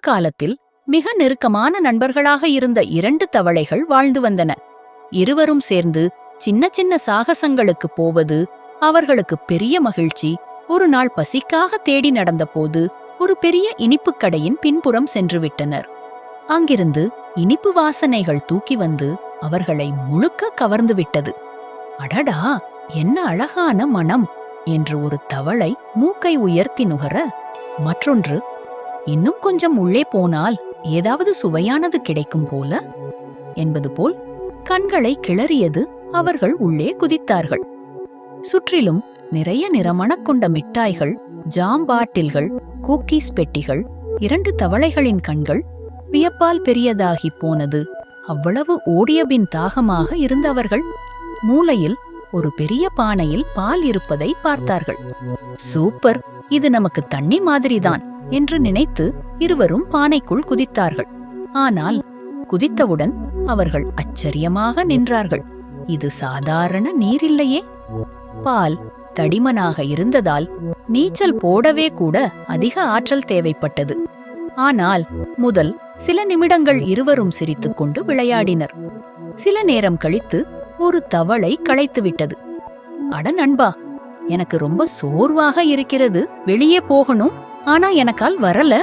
காலத்தில் மிக நெருக்கமான நண்பர்களாக இருந்த 2 தவளைகள் வாழ்ந்து வந்தன. இருவரும் சேர்ந்து சின்ன சின்ன சாகசங்களுக்கு போவது அவர்களுக்கு பெரிய மகிழ்ச்சி. ஒரு நாள் பசிக்காக தேடி நடந்தபோது ஒரு பெரிய இனிப்புக் கடையின் பின்புறம் சென்று விட்டனர். அங்கிருந்து இனிப்பு வாசனைகள் தூக்கி வந்து அவர்களை முழுக்க கவர்ந்து விட்டது. அடடா, என்ன அழகான மனம் என்று ஒரு தவளை மூக்கை உயர்த்தி நுகர, மற்றொன்று இன்னும் கொஞ்சம் உள்ளே போனால் ஏதாவது சுவையானது கிடைக்கும் போல என்பது போல் கண்களை கிளறியது. அவர்கள் உள்ளே குதித்தார்கள். சுற்றிலும் நிறைய நிறமணக் கொண்ட மிட்டாய்கள், ஜாம் பாட்டில்கள், குக்கீஸ் பெட்டிகள். 2 தவளைகளின் கண்கள் வியப்பால் பெரியதாகி போனது. அவ்வளவு ஓடியபின் தாகமாக இருந்தவர்கள் மூலையில் ஒரு பெரிய பானையில் பால் இருப்பதை பார்த்தார்கள். சூப்பர், இது நமக்கு தண்ணி மாதிரிதான் என்று நினைத்து இருவரும் பானைக்குள் குதித்தார்கள். ஆனால் குதித்தவுடன் அவர்கள் ஆச்சரியமாக நின்றார்கள். இது சாதாரண நீரில்லையே. பால் தடிமனாக இருந்ததால் நீச்சல் போடவே கூட அதிக ஆற்றல் தேவைப்பட்டது. ஆனால் முதல் சில நிமிடங்கள் இருவரும் சிரித்துக்கொண்டு விளையாடினர். சில நேரம் கழித்து ஒரு தவளை களைத்துவிட்டது. அட நண்பா, எனக்கு ரொம்ப சோர்வாக இருக்கிறது, வெளியே போகணும், ஆனா எனக்கால் வரல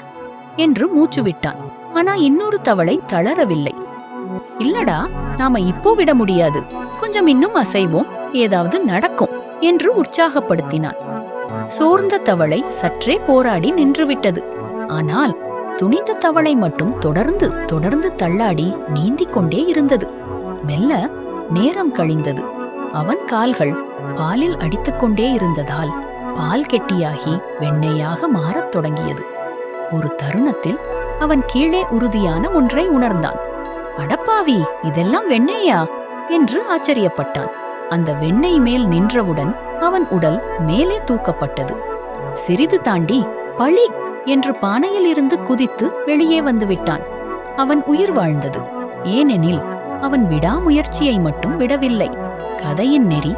என்று மூச்சு விட்டான். ஆனா இன்னொரு தவளை தளரவில்லை. இல்லடா, நாம இப்போ விட முடியாது, கொஞ்சம் இன்னும் அசைவோம், ஏதாவது நடக்கும் என்று உற்சாகப்படுத்தினான். சோர்ந்த தவளை சற்றே போராடி நின்றுவிட்டது. ஆனால் துணிந்த தவளை மட்டும் தொடர்ந்து தொடர்ந்து தள்ளாடி நீந்திக் கொண்டே இருந்தது. மெல்ல நேரம் கழிந்தது. அவன் கால்கள் பாலில் அடித்துக்கொண்டே இருந்ததால் பால் கெட்டியாகி வெண்ணெயாக மாறத் தொடங்கியது. ஒரு தருணத்தில் அவன் கீழே உறுதியான ஒன்றை உணர்ந்தான். அடப்பாவி, இதெல்லாம் வெண்ணெயா என்று ஆச்சரியப்பட்டான். அந்த வெண்ணெய் மேல் நின்றவுடன் அவன் உடல் மேலே தூக்கப்பட்டது. சிறிது தாண்டி பளி என்று பானையில் இருந்து குதித்து வெளியே வந்துவிட்டான். அவன் உயிர் வாழ்ந்தது. ஏனெனில் அவன் விடாமுயற்சியை மட்டும் விடவில்லை. கதையின் நெறி,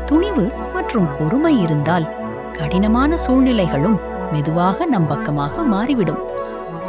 துணிவு மற்றும் பொறுமை இருந்தால் கடினமான சூழ்நிலைகளும் மெதுவாக நம் பக்கமாக மாறிவிடும்.